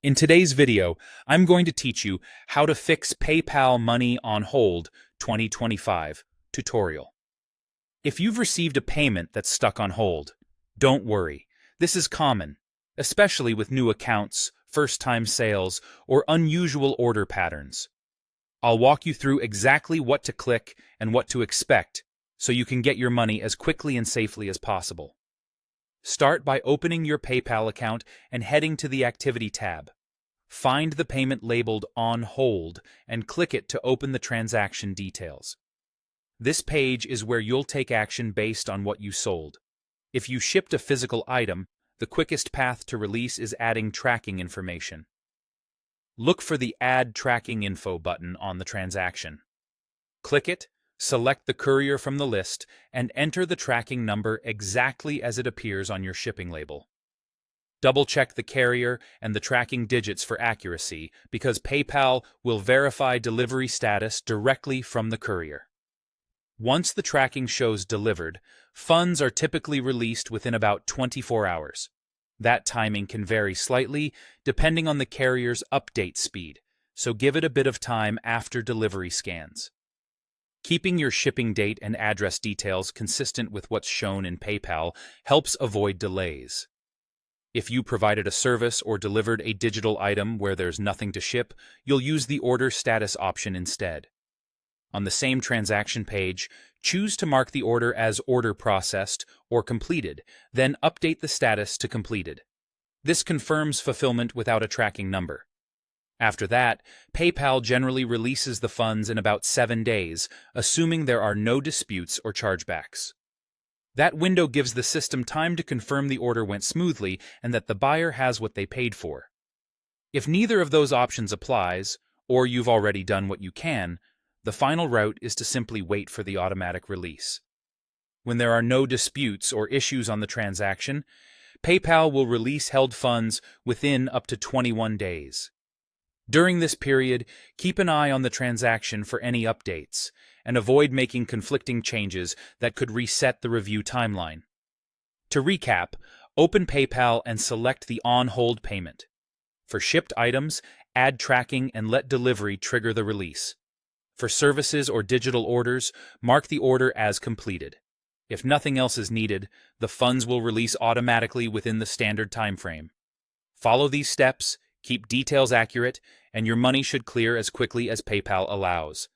In today's video, I'm going to teach you how to fix PayPal Money on Hold 2025 tutorial. If you've received a payment that's stuck on hold, don't worry. This is common, especially with new accounts, first-time sales, or unusual order patterns. I'll walk you through exactly what to click and what to expect so you can get your money as quickly and safely as possible. Start by opening your PayPal account and heading to the Activity tab. Find the payment labeled On Hold and click it to open the transaction details. This page is where you'll take action based on what you sold. If you shipped a physical item, the quickest path to release is adding tracking information. Look for the Add Tracking Info button on the transaction. Click it, select the courier from the list, and enter the tracking number exactly as it appears on your shipping label. Double-check the carrier and the tracking digits for accuracy because PayPal will verify delivery status directly from the courier. Once the tracking shows delivered, funds are typically released within about 24 hours. That timing can vary slightly depending on the carrier's update speed, so give it a bit of time after delivery scans. Keeping your shipping date and address details consistent with what's shown in PayPal helps avoid delays. If you provided a service or delivered a digital item where there's nothing to ship, you'll use the Order Status option instead. On the same transaction page, choose to mark the order as Order Processed or Completed, then update the status to Completed. This confirms fulfillment without a tracking number. After that, PayPal generally releases the funds in about 7 days, assuming there are no disputes or chargebacks. That window gives the system time to confirm the order went smoothly and that the buyer has what they paid for. If neither of those options applies, or you've already done what you can, the final route is to simply wait for the automatic release. When there are no disputes or issues on the transaction, PayPal will release held funds within up to 21 days. During this period, keep an eye on the transaction for any updates, and avoid making conflicting changes that could reset the review timeline. To recap, open PayPal and select the on-hold payment. For shipped items, add tracking and let delivery trigger the release. For services or digital orders, mark the order as completed. If nothing else is needed, the funds will release automatically within the standard time frame. Follow these steps, keep details accurate, and your money should clear as quickly as PayPal allows.